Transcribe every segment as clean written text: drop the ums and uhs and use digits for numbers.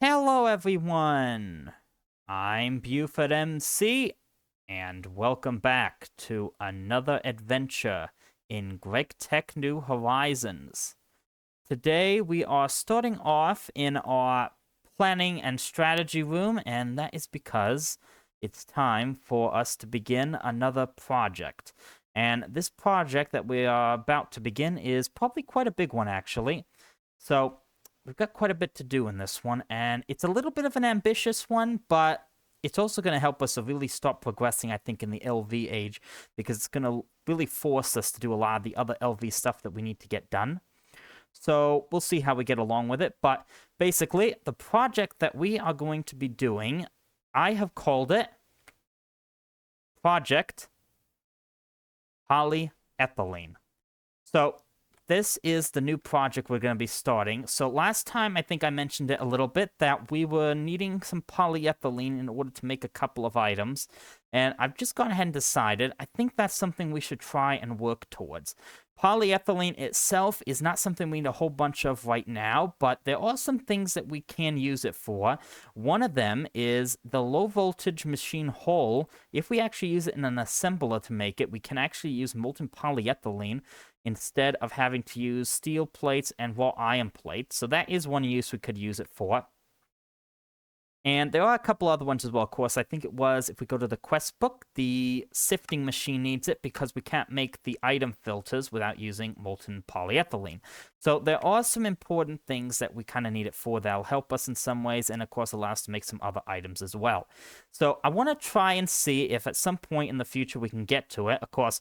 Hello, everyone. I'm Buford MC, and welcome back to another adventure in GregTech New Horizons. Today, we are starting off in our planning and strategy room, and that is because it's time for us to begin another project. And this project that we are about to begin is probably quite a big one, actually. So, we've got quite a bit to do in this one, and it's a little bit of an ambitious one, but it's also going to help us to really start progressing, I think, in the LV age, because it's going to really force us to do a lot of the other LV stuff that we need to get done. So we'll see how we get along with it, but basically, the project that we are going to be doing, I have called it Project Polyethylene. So this is the new project we're going to be starting. So last time, I think I mentioned it a little bit, that we were needing some polyethylene in order to make a couple of items. And I've just gone ahead and decided, I think that's something we should try and work towards. Polyethylene itself is not something we need a whole bunch of right now, but there are some things that we can use it for. One of them is the low voltage machine hull. If we actually use it in an assembler to make it, we can actually use molten polyethylene instead of having to use steel plates and raw iron plates. So that is one use we could use it for. And there are a couple other ones as well, of course. I think it was, if we go to the quest book, the sifting machine needs it because we can't make the item filters without using molten polyethylene. So there are some important things that we kind of need it for that'll help us in some ways, and of course allow us to make some other items as well. So I want to try and see if at some point in the future we can get to it. Of course,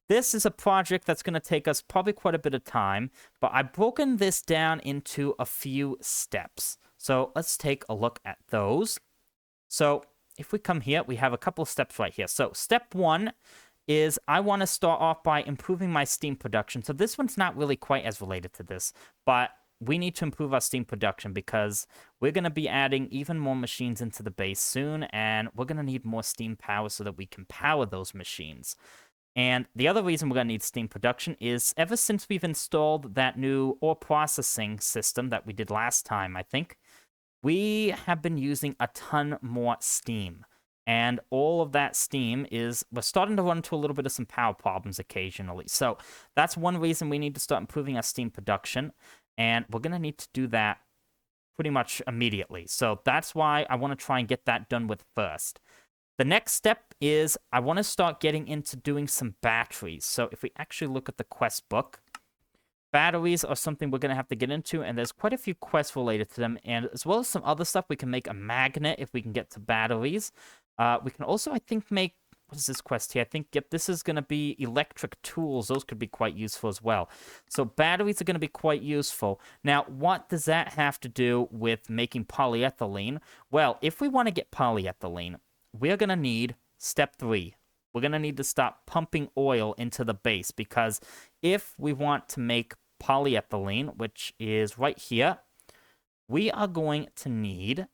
this is a project that's going to take us probably quite a bit of time, but I've broken this down into a few steps. So let's take a look at those. So if we come here, we have a couple of steps right here. So step one is I want to start off by improving my steam production. So this one's not really quite as related to this, but we need to improve our steam production because we're going to be adding even more machines into the base soon, and we're going to need more steam power so that we can power those machines. And the other reason we're going to need steam production is ever since we've installed that new ore processing system that we did last time, I think, we have been using a ton more steam. And all of that steam we're starting to run into a little bit of some power problems occasionally. So that's one reason we need to start improving our steam production. And we're going to need to do that pretty much immediately. So that's why I want to try and get that done with first. The next step is I want to start getting into doing some batteries. So if we actually look at the quest book, batteries are something we're going to have to get into, and there's quite a few quests related to them, and as well as some other stuff. We can make a magnet if we can get to batteries. We can also, I think, make, what is this quest here? I think, yep, this is going to be electric tools. Those could be quite useful as well. So batteries are going to be quite useful. Now, what does that have to do with making polyethylene? Well, if we want to get polyethylene, we're going to need step 3. We're going to need to stop pumping oil into the base, because if we want to make polyethylene, which is right here, we are going to need,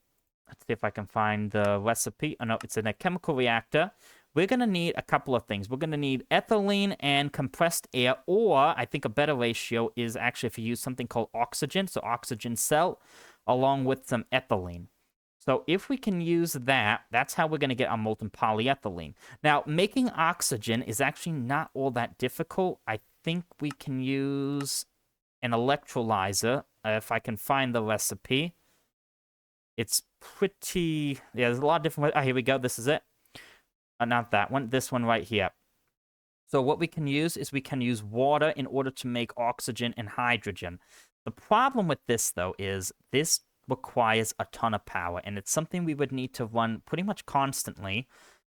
let's see if I can find the recipe. Oh, no, it's in a chemical reactor. We're going to need a couple of things. We're going to need ethylene and compressed air, or I think a better ratio is actually if you use something called oxygen, so oxygen cell, along with some ethylene. So if we can use that, that's how we're going to get our molten polyethylene. Now, making oxygen is actually not all that difficult. I think we can use an electrolyzer, if I can find the recipe. It's pretty... yeah, there's a lot of different... here we go. This is it. Not that one. This one right here. So what we can use is we can use water in order to make oxygen and hydrogen. The problem with this, though, is this requires a ton of power, and it's something we would need to run pretty much constantly,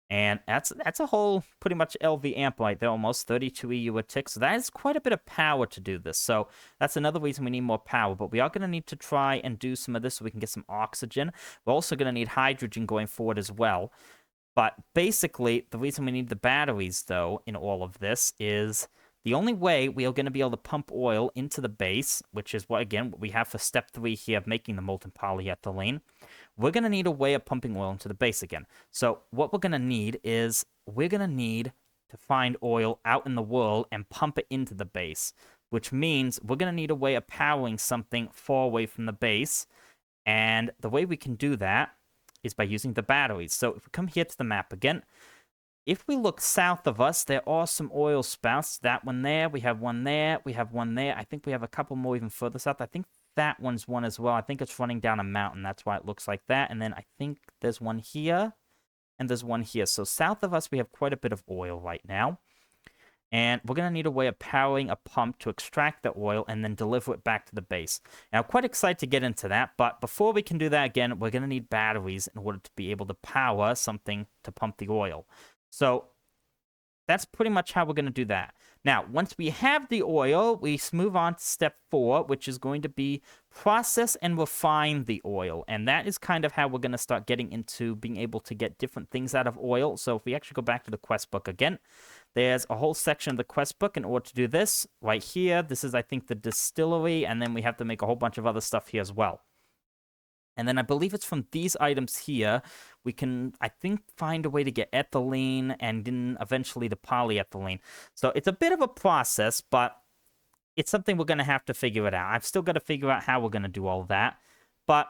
and that's a whole pretty much LV amp right there, almost 32 EU a tick, so that is quite a bit of power to do this. So that's another reason we need more power, but we are going to need to try and do some of this so we can get some oxygen. We're also going to need hydrogen going forward as well. But basically, the reason we need the batteries, though, in all of this is the only way we are going to be able to pump oil into the base, which is what, again, what we have for step 3 here of making the molten polyethylene, we're going to need a way of pumping oil into the base again. So what we're going to need is we're going to need to find oil out in the world and pump it into the base, which means we're going to need a way of powering something far away from the base. And the way we can do that is by using the batteries. So if we come here to the map again, if we look south of us, there are some oil spouts. That one there, we have one there, we have one there. I think we have a couple more even further south. I think that one's one as well. I think it's running down a mountain. That's why it looks like that. And then I think there's one here, and there's one here. So south of us, we have quite a bit of oil right now. And we're going to need a way of powering a pump to extract the oil and then deliver it back to the base. Now, I'm quite excited to get into that, but before we can do that again, we're going to need batteries in order to be able to power something to pump the oil. So that's pretty much how we're going to do that. Now, once we have the oil, we move on to step 4, which is going to be process and refine the oil. And that is kind of how we're going to start getting into being able to get different things out of oil. So if we actually go back to the quest book again, there's a whole section of the quest book in order to do this. Right here, this is, I think, the distillery, and then we have to make a whole bunch of other stuff here as well. And then I believe it's from these items here, we can, I think, find a way to get ethylene and then eventually the polyethylene. So it's a bit of a process, but it's something we're going to have to figure it out. I've still got to figure out how we're going to do all of that. But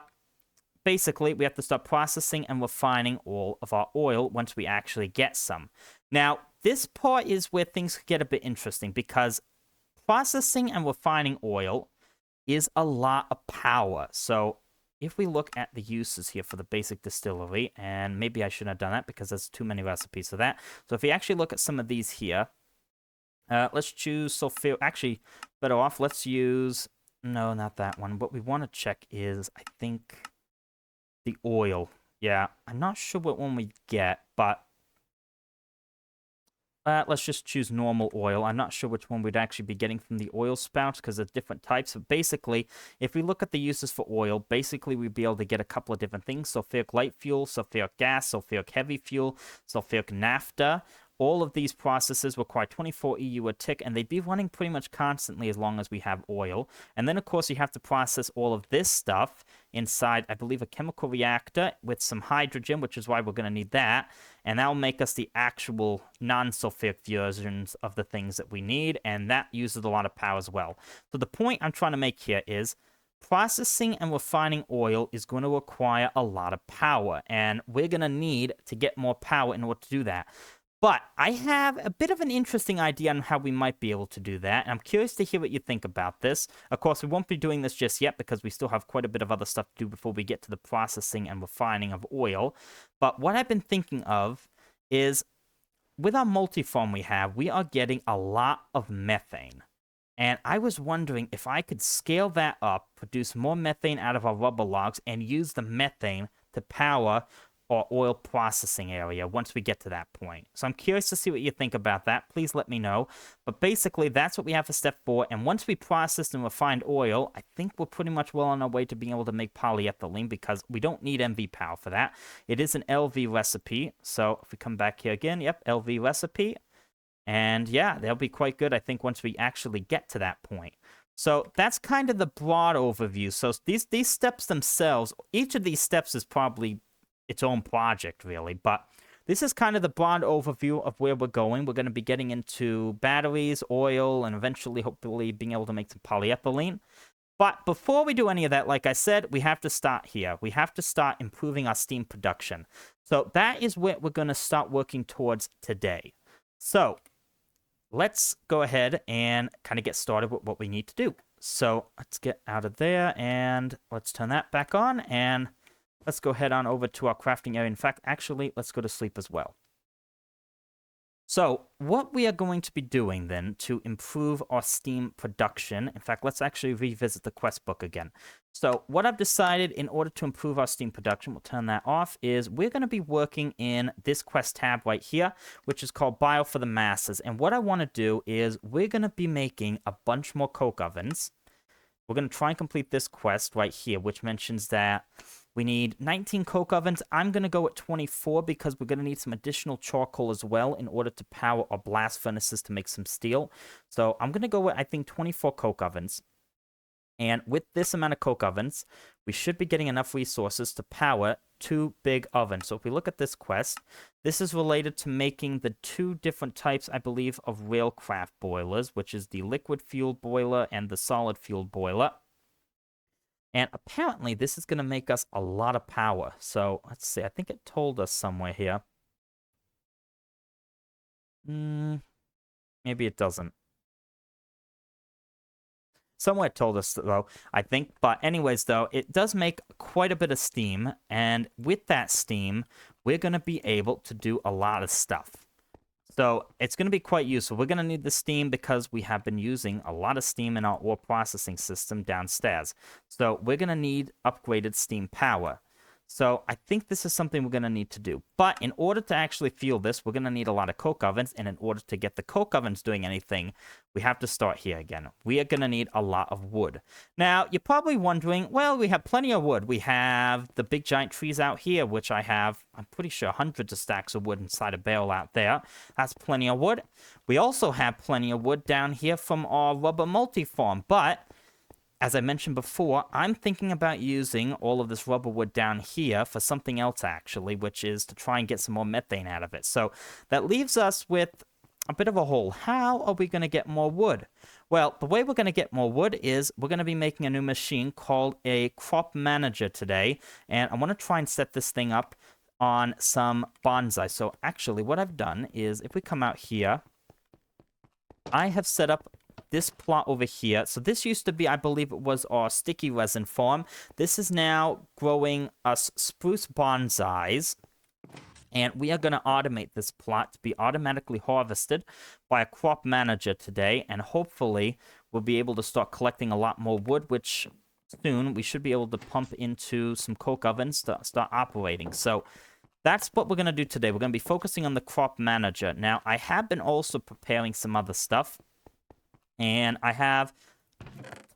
basically, we have to start processing and refining all of our oil once we actually get some. Now, this part is where things get a bit interesting because processing and refining oil is a lot of power. So if we look at the uses here for the basic distillery, and maybe I shouldn't have done that because there's too many recipes for that. So if we actually look at some of these here, let's choose sulfur. Actually, better off, let's use, no, not that one. What we want to check is, I think, the oil. Yeah, I'm not sure what one we get, but let's just choose normal oil. I'm not sure which one we'd actually be getting from the oil spouts because there's different types. But basically, if we look at the uses for oil, basically we'd be able to get a couple of different things. Sulfuric light fuel, sulfuric gas, sulfuric heavy fuel, sulfuric naphtha. All of these processes require 24 EU a tick, and they'd be running pretty much constantly as long as we have oil. And then, of course, you have to process all of this stuff inside, I believe, a chemical reactor with some hydrogen, which is why we're going to need that. And that'll make us the actual non-sulfuric versions of the things that we need, and that uses a lot of power as well. So the point I'm trying to make here is processing and refining oil is going to require a lot of power, and we're going to need to get more power in order to do that. But I have a bit of an interesting idea on how we might be able to do that, and I'm curious to hear what you think about this. Of course, we won't be doing this just yet because we still have quite a bit of other stuff to do before we get to the processing and refining of oil. But what I've been thinking of is, with our multi-farm we are getting a lot of methane. And I was wondering if I could scale that up, produce more methane out of our rubber logs, and use the methane to power or oil processing area once we get to that point. So I'm curious to see what you think about that. Please let me know. But basically, that's what we have for step 4. And once we process and refined oil, I think we're pretty much well on our way to being able to make polyethylene because we don't need MV power for that. It is an LV recipe. So if we come back here again, yep, LV recipe. And yeah, they'll be quite good, I think, once we actually get to that point. So that's kind of the broad overview. So these steps themselves, each of these steps is probably its own project, really. But this is kind of the broad overview of where we're going. We're going to be getting into batteries, oil, and eventually, hopefully, being able to make some polyethylene. But before we do any of that, like I said, we have to start here. We have to start improving our steam production. So that is what we're going to start working towards today. So let's go ahead and kind of get started with what we need to do. So let's get out of there, and let's turn that back on, and let's go head on over to our crafting area. In fact, actually, let's go to sleep as well. So what we are going to be doing then to improve our steam production, in fact, let's actually revisit the quest book again. So what I've decided in order to improve our steam production, we'll turn that off, is we're going to be working in this quest tab right here, which is called Bio for the Masses. And what I want to do is we're going to be making a bunch more coke ovens. We're going to try and complete this quest right here, which mentions that we need 19 coke ovens. I'm going to go at 24 because we're going to need some additional charcoal as well in order to power our blast furnaces to make some steel. So I'm going to go with, I think, 24 coke ovens. And with this amount of coke ovens, we should be getting enough resources to power 2 big ovens. So if we look at this quest, this is related to making the 2 different types, I believe, of railcraft boilers, which is the liquid fueled boiler and the solid fueled boiler. And apparently this is going to make us a lot of power. So let's see. I think it told us somewhere here. Maybe it doesn't. Somewhere it told us, though, I think. But anyways, though, it does make quite a bit of steam. And with that steam, we're going to be able to do a lot of stuff. So it's going to be quite useful. We're going to need the steam because we have been using a lot of steam in our ore processing system downstairs. So we're going to need upgraded steam power. So I think this is something we're going to need to do. But in order to actually fuel this, we're going to need a lot of coke ovens. And in order to get the coke ovens doing anything, we have to start here again. We are going to need a lot of wood. Now, you're probably wondering, well, we have plenty of wood. We have the big giant trees out here, which I have, I'm pretty sure, hundreds of stacks of wood inside a barrel out there. That's plenty of wood. We also have plenty of wood down here from our rubber multi-farm. But as I mentioned before, I'm thinking about using all of this rubber wood down here for something else, actually, which is to try and get some more methane out of it. So that leaves us with a bit of a hole. How are we going to get more wood? Well, the way we're going to get more wood is we're going to be making a new machine called a crop manager today. And I want to try and set this thing up on some bonsai. So actually, what I've done is if we come out here, I have set up this plot over here. So this used to be, I believe it was our sticky resin farm. This is now growing us spruce bonsais. And we are going to automate this plot to be automatically harvested by a crop manager today. And hopefully we'll be able to start collecting a lot more wood, which soon we should be able to pump into some coke ovens to start operating. So that's what we're going to do today. We're going to be focusing on the crop manager. Now, I have been also preparing some other stuff. And I have a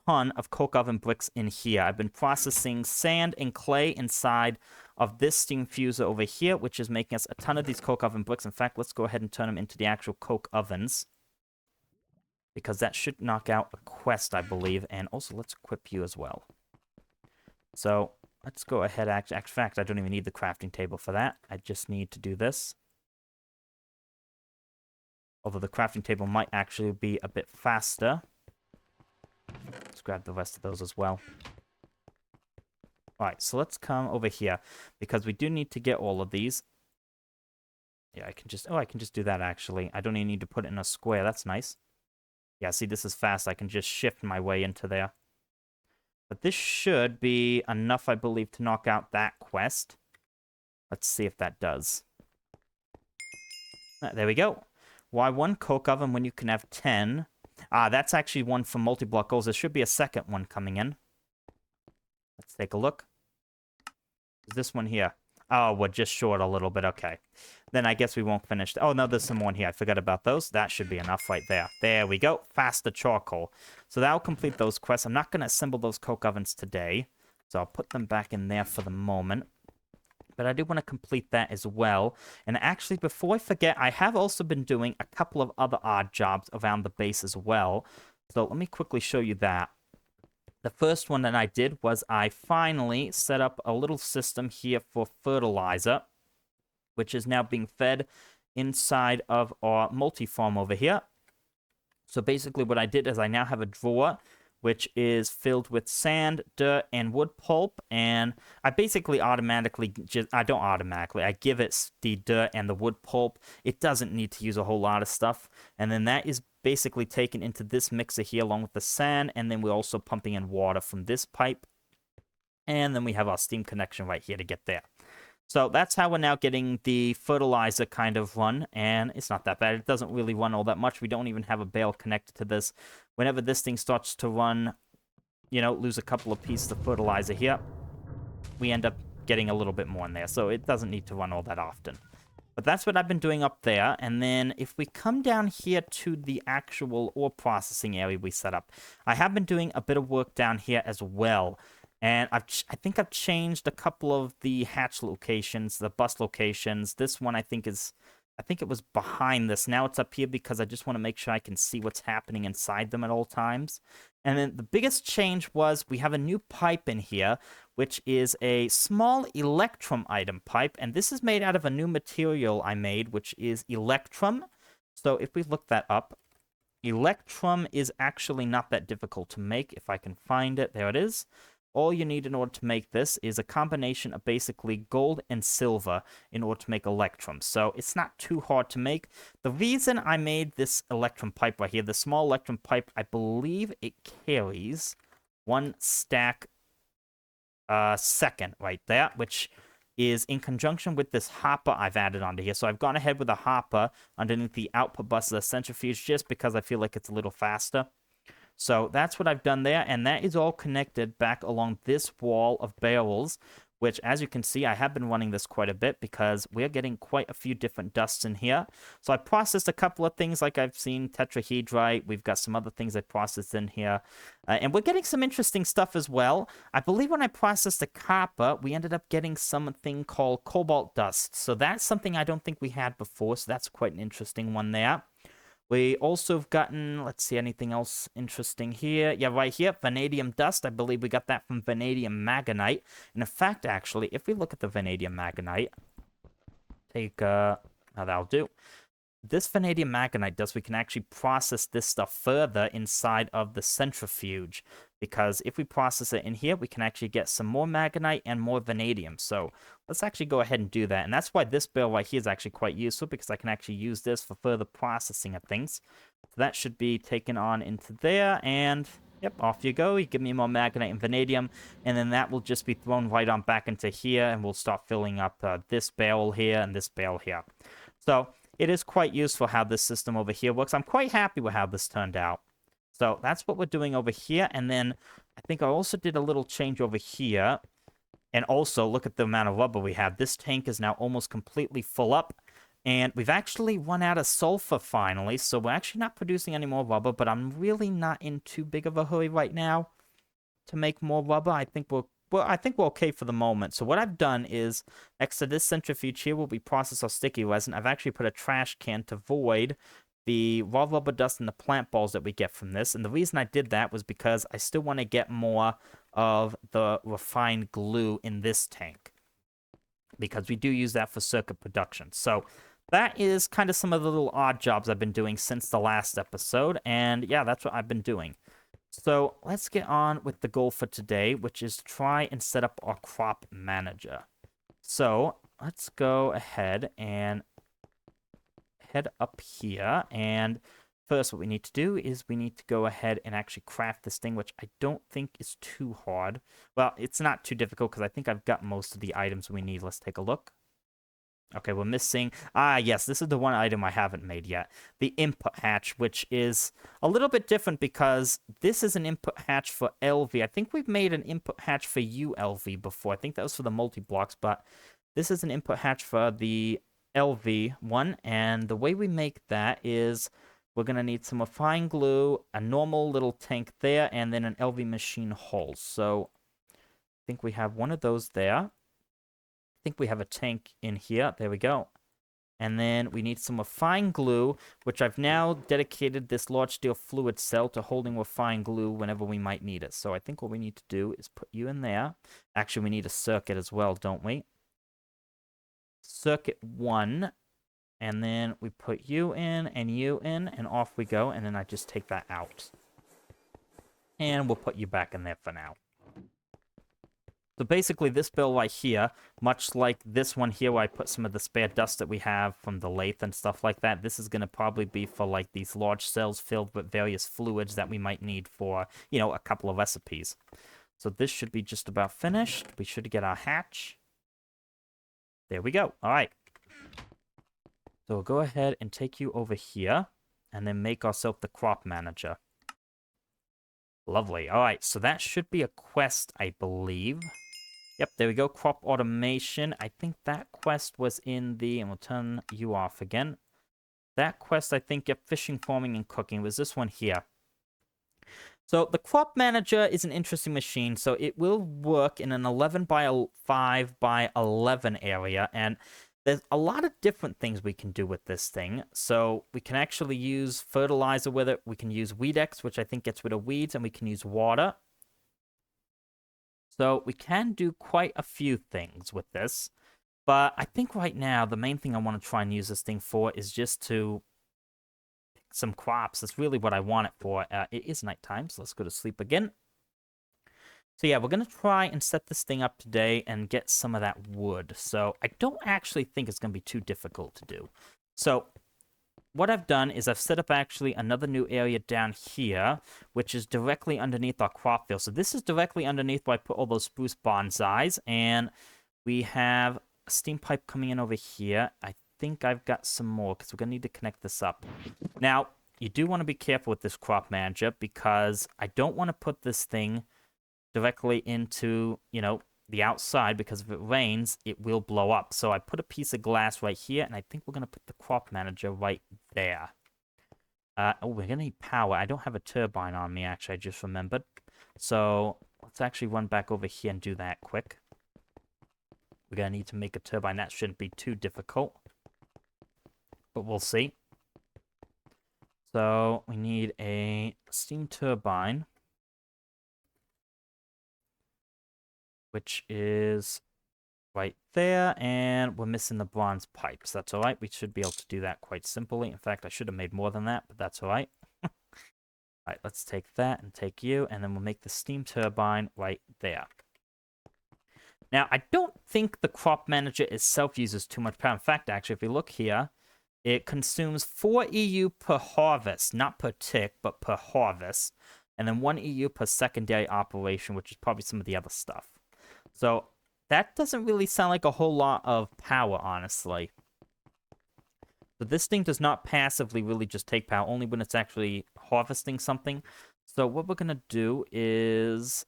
ton of coke oven bricks in here. I've been processing sand and clay inside of this steam fuser over here, which is making us a ton of these coke oven bricks. In fact, let's go ahead and turn them into the actual coke ovens, because that should knock out a quest, I believe. And also, let's equip you as well. So let's go ahead. In fact, I don't even need the crafting table for that. I just need to do this. Although the crafting table might actually be a bit faster. Let's grab the rest of those as well. Alright, so let's come over here, because we do need to get all of these. Yeah, I can just do that, actually. I don't even need to put it in a square. That's nice. Yeah, see, this is fast. I can just shift my way into there. But this should be enough, I believe, to knock out that quest. Let's see if that does. There we go. Why one coke oven when you can have 10? That's actually one for multi-block goals. There should be a second one coming in. Let's take a look. Is this one here? Oh, we're just short a little bit. Okay. Then I guess we won't finish. Oh, no, there's some more here. I forgot about those. That should be enough right there. There we go. Faster charcoal. So that'll complete those quests. I'm not going to assemble those coke ovens today. So I'll put them back in there for the moment. But I do want to complete that as well. And actually, before I forget, I have also been doing a couple of other odd jobs around the base as well. So let me quickly show you that. The first one that I did was I finally set up a little system here for fertilizer, which is now being fed inside of our multi-farm over here. So basically what I did is I now have a drawer which is filled with sand, dirt, and wood pulp. And I basically I give it the dirt and the wood pulp. It doesn't need to use a whole lot of stuff. And then that is basically taken into this mixer here along with the sand. And then we're also pumping in water from this pipe. And then we have our steam connection right here to get there. So that's how we're now getting the fertilizer kind of run, and it's not that bad. It doesn't really run all that much. We don't even have a bale connected to this. Whenever this thing starts to run, lose a couple of pieces of fertilizer here, we end up getting a little bit more in there. So it doesn't need to run all that often. But that's what I've been doing up there. And then if we come down here to the actual ore processing area we set up, I have been doing a bit of work down here as well. And I think I've changed a couple of the hatch locations, the bus locations. This one I think it was behind this. Now it's up here because I just want to make sure I can see what's happening inside them at all times. And then the biggest change was we have a new pipe in here, which is a small electrum item pipe. And this is made out of a new material I made, which is electrum. So if we look that up, electrum is actually not that difficult to make. If I can find it, there it is. all you need in order to make this is a combination of basically gold and silver in order to make electrum. So it's not too hard to make. The reason I made this electrum pipe right here, the small electrum pipe, I believe it carries 1 stack second right there, which is in conjunction with this hopper I've added onto here. So I've gone ahead with a hopper underneath the output bus of the centrifuge just because I feel like it's a little faster. So that's what I've done there, and that is all connected back along this wall of barrels, which, as you can see, I have been running this quite a bit because we're getting quite a few different dusts in here. So I processed a couple of things like I've seen tetrahedrite. We've got some other things I processed in here. And we're getting some interesting stuff as well. I believe when I processed the copper, we ended up getting something called cobalt dust. So that's something I don't think we had before, so that's quite an interesting one there. We also have gotten, let's see, anything else interesting here? Yeah, right here, vanadium dust. I believe we got that from vanadium magonite. And in fact, actually, if we look at the vanadium magonite, now that'll do. This vanadium magonite dust, we can actually process this stuff further inside of the centrifuge. Because if we process it in here, we can actually get some more magonite and more vanadium. So let's actually go ahead and do that. And that's why this barrel right here is actually quite useful, because I can actually use this for further processing of things. So that should be taken on into there. And yep, off you go. You give me more magonite and vanadium. And then that will just be thrown right on back into here. And we'll start filling up this barrel here and this barrel here. So it is quite useful how this system over here works. I'm quite happy with how this turned out. So that's what we're doing over here. And then I think I also did a little change over here. And also, look at the amount of rubber we have. This tank is now almost completely full up. And we've actually run out of sulfur finally. So we're actually not producing any more rubber. But I'm really not in too big of a hurry right now to make more rubber. I think we're okay for the moment. So what I've done is, next to this centrifuge here where we process our sticky resin, I've actually put a trash can to void the raw rubber dust and the plant balls that we get from this. And the reason I did that was because I still want to get more of the refined glue in this tank, because we do use that for circuit production. So that is kind of some of the little odd jobs I've been doing since the last episode. And yeah, that's what I've been doing. So let's get on with the goal for today, which is to try and set up our crop manager. So let's go ahead and head up here. And first what we need to do is we need to go ahead and actually craft this thing, which I don't think is too hard. Well, it's not too difficult because I think I've got most of the items we need. Let's take a look. Okay, we're missing... yes, this is the one item I haven't made yet. The input hatch, which is a little bit different because this is an input hatch for LV. I think we've made an input hatch for ULV before. I think that was for the multi-blocks, but this is an input hatch for the LV one. And the way we make that is we're going to need some refined glue, a normal little tank there, and then an LV machine hull. So I think we have one of those there. I think we have a tank in here. There we go. And then we need some refined glue, which I've now dedicated this large steel fluid cell to holding refined glue whenever we might need it. So I think what we need to do is put you in there. Actually, we need a circuit as well, don't we? Circuit 1. And then we put you in, and off we go. And then I just take that out. And we'll put you back in there for now. So basically this bill right here, much like this one here where I put some of the spare dust that we have from the lathe and stuff like that, this is going to probably be for like these large cells filled with various fluids that we might need for, you know, a couple of recipes. So this should be just about finished. We should get our hatch. There we go. All right. So we'll go ahead and take you over here and then make ourselves the crop manager. Lovely. All right, so that should be a quest, I believe. Yep, there we go. Crop automation. I think that quest was in the... And we'll turn you off again. That quest, I think, yep, fishing, farming, and cooking was this one here. So the crop manager is an interesting machine. So it will work in an 11 by 5 by 11 area. And there's a lot of different things we can do with this thing. So we can actually use fertilizer with it. We can use Weedex, which I think gets rid of weeds. And we can use water. So we can do quite a few things with this. But I think right now, the main thing I want to try and use this thing for is just to pick some crops. That's really what I want it for. It is nighttime, so let's go to sleep again. So yeah, we're going to try and set this thing up today and get some of that wood. So I don't actually think it's going to be too difficult to do. So what I've done is I've set up actually another new area down here, which is directly underneath our crop field. So this is directly underneath where I put all those spruce bonsais, and we have a steam pipe coming in over here. I think I've got some more because we're going to need to connect this up. Now, you do want to be careful with this crop manager because I don't want to put this thing directly into, the outside, because if it rains, it will blow up. So I put a piece of glass right here, and I think we're going to put the crop manager right there. Oh, we're going to need power. I don't have a turbine on me, actually. I just remembered. So let's actually run back over here and do that quick. We're going to need to make a turbine. That shouldn't be too difficult, but we'll see. So we need a steam turbine, which is right there, and we're missing the bronze pipes. That's all right. We should be able to do that quite simply. In fact, I should have made more than that, but that's all right. All right, let's take that and take you, and then we'll make the steam turbine right there. Now, I don't think the crop manager itself uses too much power. In fact, actually, if we look here, it consumes 4 EU per harvest, not per tick, but per harvest, and then 1 EU per secondary operation, which is probably some of the other stuff. So that doesn't really sound like a whole lot of power, honestly. So this thing does not passively really just take power, only when it's actually harvesting something. So what we're going to do is...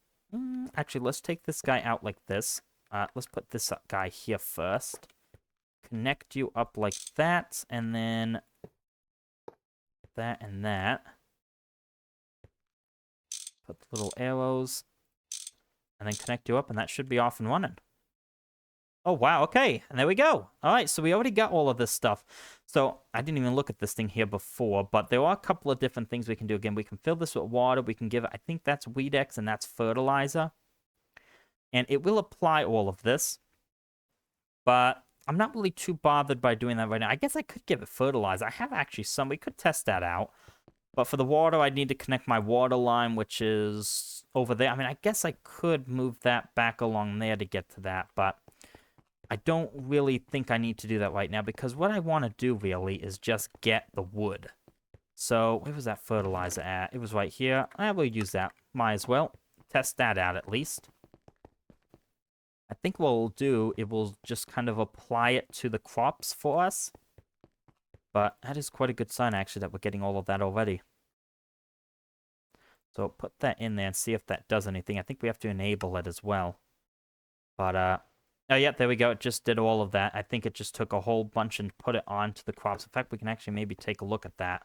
actually, let's take this guy out like this. Let's put this guy here first. Connect you up like that, and then that and that. Put the little arrows, and then connect you up, and that should be off and running. Oh, wow, okay, and there we go. All right, so we already got all of this stuff. So I didn't even look at this thing here before, but there are a couple of different things we can do. Again, we can fill this with water. We can give it, I think that's Weedex, and that's fertilizer. And it will apply all of this, but I'm not really too bothered by doing that right now. I guess I could give it fertilizer. I have actually some. We could test that out. But for the water, I'd need to connect my water line, which is over there. I mean, I guess I could move that back along there to get to that, but I don't really think I need to do that right now, because what I want to do really is just get the wood. So where was that fertilizer at? It was right here. I will use that. Might as well test that out at least. I think what we'll do, it will just kind of apply it to the crops for us. But that is quite a good sign, actually, that we're getting all of that already. So put that in there and see if that does anything. I think we have to enable it as well. But, oh, yeah, there we go. It just did all of that. I think it just took a whole bunch and put it onto the crops. In fact, we can actually maybe take a look at that.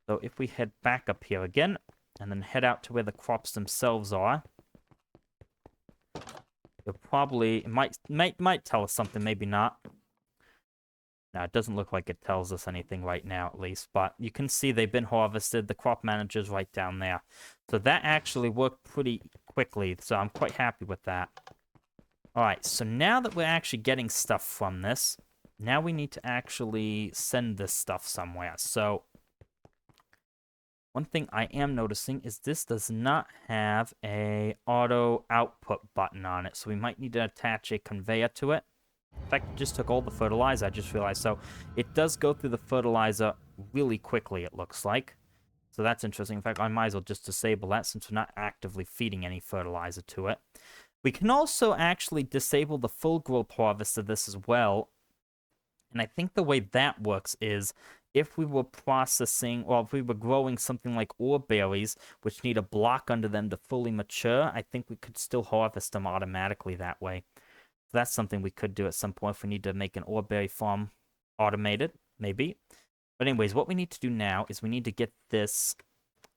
So if we head back up here again, and then head out to where the crops themselves are, it'll probably, it might tell us something, maybe not. Now, it doesn't look like it tells us anything right now, at least, but you can see they've been harvested. The crop manager's right down there. So that actually worked pretty quickly, so I'm quite happy with that. All right, so now that we're actually getting stuff from this, now we need to actually send this stuff somewhere. So one thing I am noticing is this does not have a auto output button on it, so we might need to attach a conveyor to it. In fact, it just took all the fertilizer, I just realized. So it does go through the fertilizer really quickly, it looks like. So that's interesting. In fact, I might as well just disable that since we're not actively feeding any fertilizer to it. We can also actually disable the full growth harvest of this as well. And I think the way that works is if we were processing, or if we were growing something like ore berries, which need a block under them to fully mature, I think we could still harvest them automatically that way. So that's something we could do at some point if we need to make an ore berry farm automated, maybe. But anyways, what we need to do now is we need to get this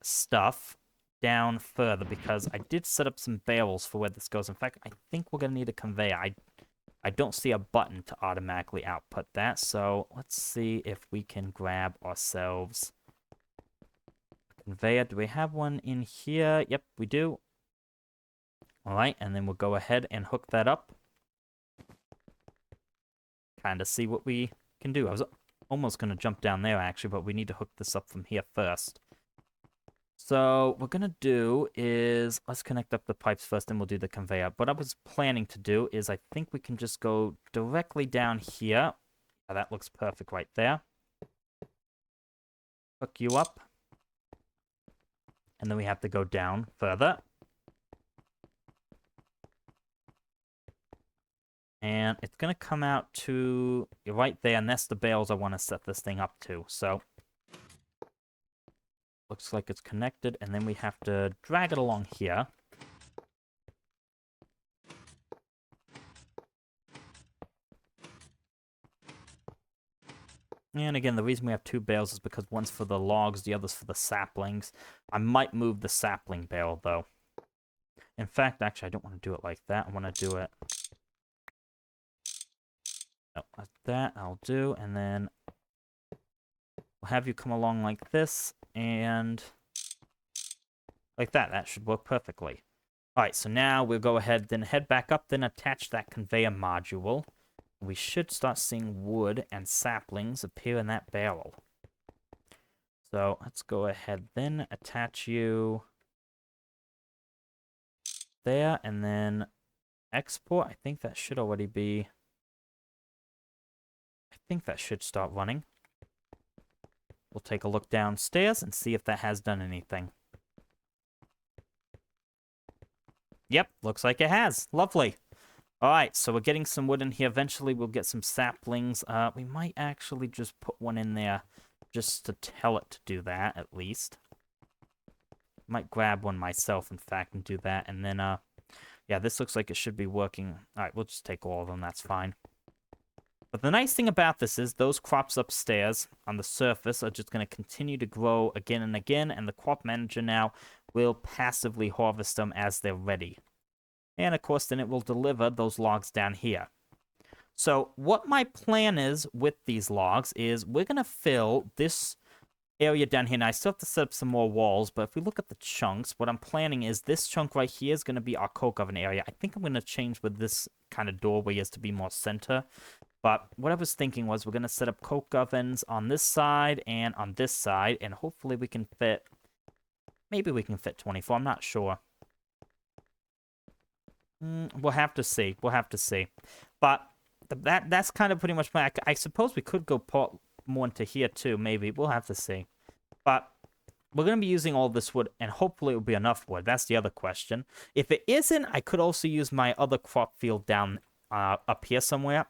stuff down further, because I did set up some barrels for where this goes. In fact, I think we're going to need a conveyor. I don't see a button to automatically output that, so let's see if we can grab ourselves a conveyor. Do we have one in here? Yep, we do. All right, and then we'll go ahead and hook that up. Kind of see what we can do. I was almost going to jump down there, actually, but we need to hook this up from here first. So what we're gonna do is let's connect up the pipes first, then we'll do the conveyor. What I was planning to do is I think we can just go directly down here. Yeah, that looks perfect right there. Hook you up. And then we have to go down further. And it's gonna come out to right there, and that's the bales I want to set this thing up to. So looks like it's connected, and then we have to drag it along here. And again, the reason we have two bales is because one's for the logs, the other's for the saplings. I might move the sapling bale, though. In fact, actually, I don't want to do it like that. I want to do it... Oh, like that, I'll do, and then we'll have you come along like this, and like that. That should work perfectly. Alright, so now we'll go ahead, then head back up, then attach that conveyor module. We should start seeing wood and saplings appear in that barrel. So let's go ahead, then attach you there, and then export. I think that should already be... I think that should start running. We'll take a look downstairs and see if that has done anything. Yep, looks like it has. Lovely. Alright, so we're getting some wood in here. Eventually we'll get some saplings. We might actually just put one in there just to tell it to do that, at least. Might grab one myself, in fact, and do that. And then, yeah, this looks like it should be working. Alright, we'll just take all of them. That's fine. But the nice thing about this is those crops upstairs on the surface are just going to continue to grow again and again, and the crop manager now will passively harvest them as they're ready. And of course, then it will deliver those logs down here. So what my plan is with these logs is we're going to fill this area down here. Now, I still have to set up some more walls, but if we look at the chunks, what I'm planning is this chunk right here is going to be our coke oven area. I think I'm going to change with this kind of doorway as to be more center. But what I was thinking was we're going to set up coke ovens on this side and on this side, and hopefully we can fit... Maybe we can fit 24, I'm not sure. We'll have to see. We'll have to see. But that's kind of pretty much my... I suppose we could go more into here too, maybe. We'll have to see. But we're going to be using all this wood, and hopefully it will be enough wood. That's the other question. If it isn't, I could also use my other crop field down up here somewhere.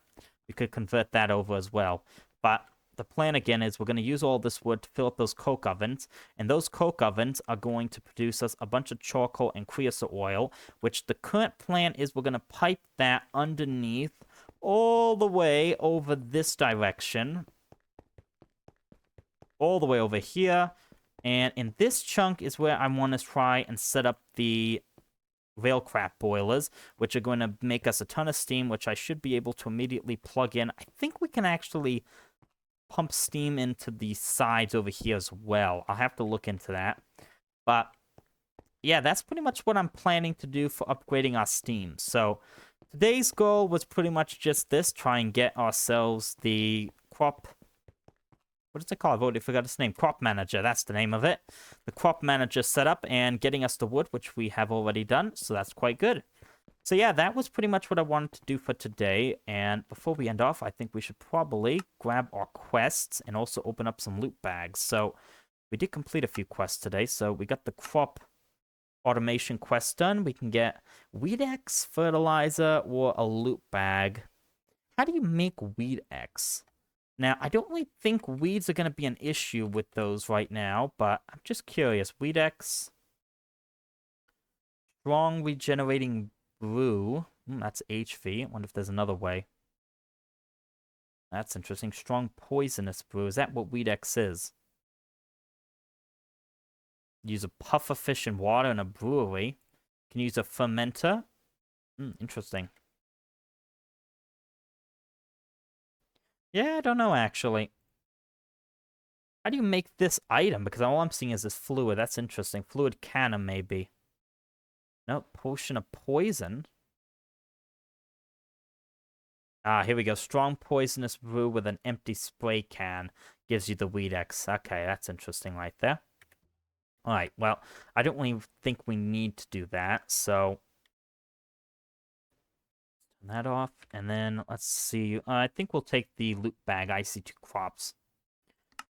We could convert that over as well. But the plan, again, is we're going to use all this wood to fill up those coke ovens. And those coke ovens are going to produce us a bunch of charcoal and creosote oil, which the current plan is we're going to pipe that underneath all the way over this direction. All the way over here. And in this chunk is where I want to try and set up the railcraft boilers, which are going to make us a ton of steam, which I should be able to immediately plug in. I think we can actually pump steam into the sides over here as well. I'll have to look into that. But yeah, that's pretty much what I'm planning to do for upgrading our steam. So today's goal was pretty much just this, try and get ourselves the crop... What is it called? I've already forgot its name. Crop Manager, that's the name of it. The Crop Manager set up and getting us the wood, which we have already done, so that's quite good. So yeah, that was pretty much what I wanted to do for today. And before we end off, I think we should probably grab our quests and also open up some loot bags. So we did complete a few quests today. So we got the crop automation quest done. We can get Weed X, fertilizer, or a loot bag. How do you make Weed X? Now, I don't really think weeds are going to be an issue with those right now, but I'm just curious. Weed X, strong regenerating brew. That's HV. I wonder if there's another way. That's interesting. Strong poisonous brew. Is that what Weed X is? Use a puffer fish in water in a brewery. Can use a fermenter. Interesting. Yeah, I don't know, actually. How do you make this item? Because all I'm seeing is this fluid. That's interesting. Fluid canna, maybe. Nope, potion of poison. Ah, here we go. Strong poisonous brew with an empty spray can. Gives you the Weed X. Okay, that's interesting right there. All right, well, I don't really think we need to do that, so turn that off. And then let's see. I think we'll take the loop bag IC2 crops.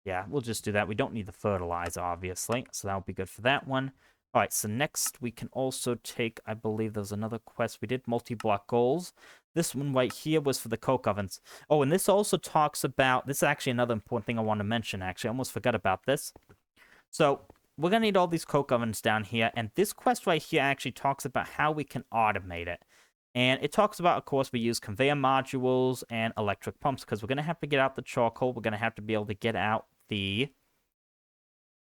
Yeah, we'll just do that. We don't need the fertilizer, obviously, so that'll be good for that one. All right, so next we can also take, I believe there was another quest we did, multi-block goals. This one right here was for the coke ovens. Oh, and this also talks about, this is actually another important thing I want to mention, actually. I almost forgot about this. So we're going to need all these coke ovens down here, and this quest right here actually talks about how we can automate it. And it talks about, of course, we use conveyor modules and electric pumps, because we're going to have to get out the charcoal. We're going to have to be able to get out the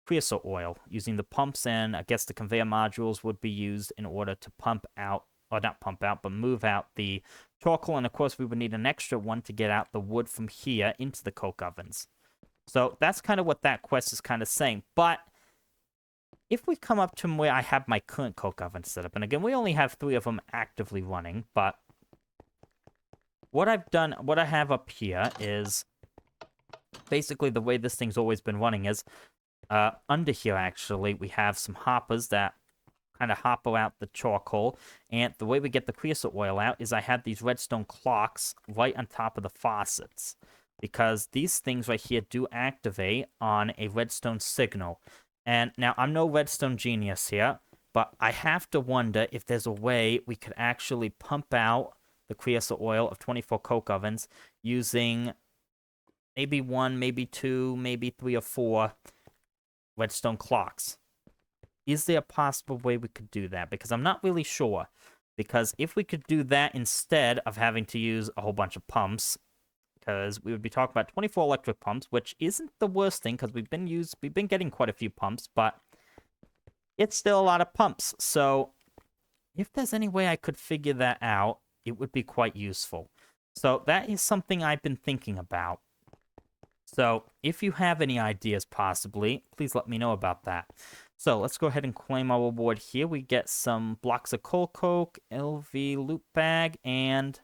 creosote oil using the pumps, and I guess the conveyor modules would be used in order to pump out, or not pump out, but move out the charcoal. And of course, we would need an extra one to get out the wood from here into the coke ovens. So that's kind of what that quest is kind of saying. But if we come up to where I have my current coke oven set up, and again, we only have 3 of them actively running, but what I've done, what I have up here is basically the way this thing's always been running is under here, actually, we have some hoppers that kind of hopper out the charcoal, and the way we get the creosote oil out is I have these redstone clocks right on top of the faucets, because these things right here do activate on a redstone signal. And now, I'm no redstone genius here, but I have to wonder if there's a way we could actually pump out the creosote oil of 24 coke ovens using maybe 1, maybe 2, maybe 3 or 4 redstone clocks. Is there a possible way we could do that? Because I'm not really sure. Because if we could do that instead of having to use a whole bunch of pumps, because we would be talking about 24 electric pumps, which isn't the worst thing, because we've been getting quite a few pumps, but it's still a lot of pumps. So if there's any way I could figure that out, it would be quite useful. So that is something I've been thinking about. So if you have any ideas, possibly, please let me know about that. So let's go ahead and claim our reward here. We get some blocks of coal coke, LV loot bag, and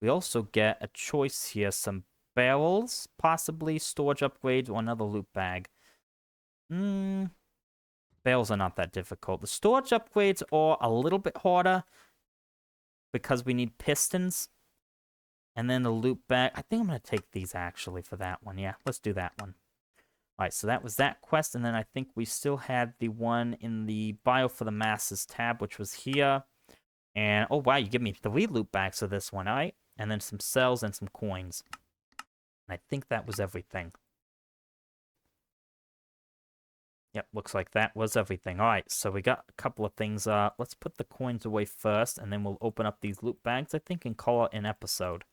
we also get a choice here. Some barrels, possibly storage upgrades, or another loot bag. Barrels are not that difficult. The storage upgrades are a little bit harder because we need pistons. And then the loot bag. I think I'm going to take these, actually, for that one. Yeah, let's do that one. All right, so that was that quest. And then I think we still had the one in the Bio for the Masses tab, which was here. And, oh, wow, you give me 3 loot bags for this one, all right? And then some cells and some coins. And I think that was everything. Yep, looks like that was everything. All right, so we got a couple of things. Let's put the coins away first, and then we'll open up these loot bags, I think, and call it an episode.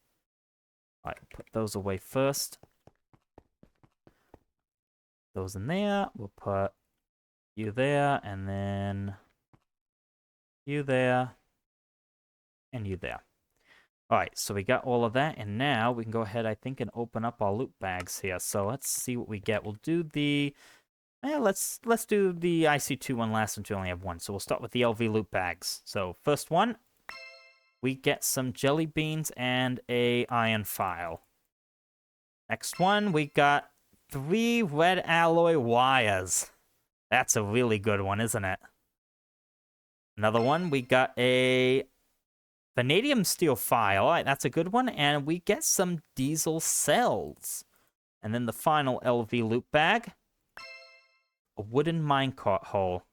All right, put those away first. Those in there. We'll put you there, and then you there, and you there. All right, so we got all of that, and now we can go ahead, I think, and open up our loot bags here. So let's see what we get. We'll do the... let's do the IC2 one last, since we only have one. So we'll start with the LV loot bags. So first one, we get some jelly beans and a iron file. Next one, we got 3 red alloy wires. That's a really good one, isn't it? Another one, we got a vanadium steel file. All right, that's a good one. And we get some diesel cells. And then the final LV loot bag, a wooden minecart hole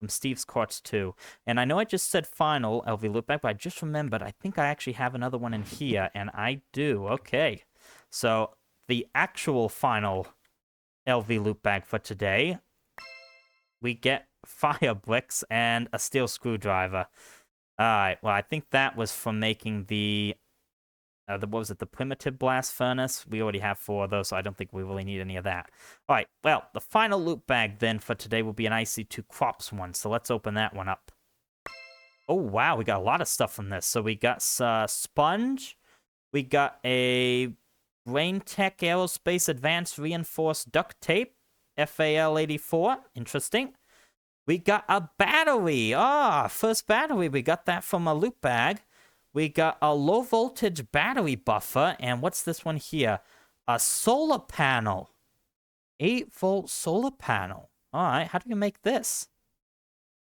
from Steve's Carts 2. And I know I just said final LV loot bag, but I just remembered I think I actually have another one in here, and I do. Okay. So the actual final LV loot bag for today, we get fire bricks and a steel screwdriver. Alright, well, I think that was from making the what was it, the primitive blast furnace? We already have 4 of those, so I don't think we really need any of that. All right, well, the final loot bag then for today will be an IC2 crops one, so let's open that one up. Oh, wow, we got a lot of stuff from this. So we got sponge, we got a GregTech Aerospace Advanced Reinforced Duct Tape, FAL84, interesting. We got a battery, first battery, we got that from a loot bag. We got a low voltage battery buffer, and what's this one here? A solar panel. 8-volt solar panel. Alright, how do you make this?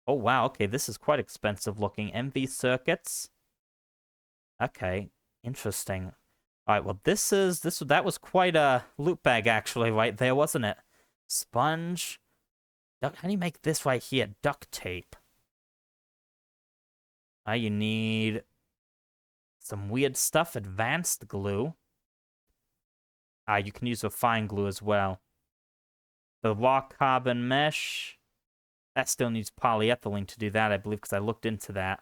Oh, wow, okay, this is quite expensive looking. MV circuits. Okay, interesting. Alright, well, that was quite a loot bag, actually, right there, wasn't it? Sponge. How do you make this right here? Duct tape. You need some weird stuff. Advanced glue. You can use a fine glue as well. The raw carbon mesh. That still needs polyethylene to do that, I believe, because I looked into that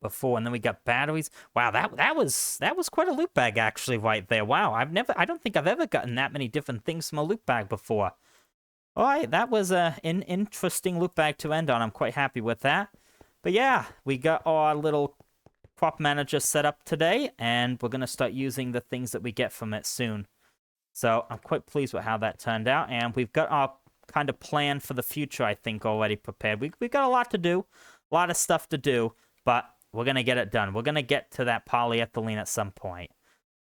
before. And then we got batteries. Wow, that was quite a loot bag, actually, right there. Wow, I don't think I've ever gotten that many different things from a loot bag before. All right, that was an interesting loot bag to end on. I'm quite happy with that. But yeah, we got our little crop manager set up today, and we're going to start using the things that we get from it soon. So I'm quite pleased with how that turned out, and we've got our kind of plan for the future, I think, already prepared. We've got a lot to do, a lot of stuff to do, but we're going to get it done. We're going to get to that polyethylene at some point.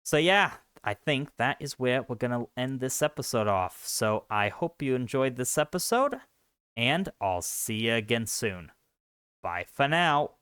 So yeah, I think that is where we're going to end this episode off. So I hope you enjoyed this episode, and I'll see you again soon. Bye for now.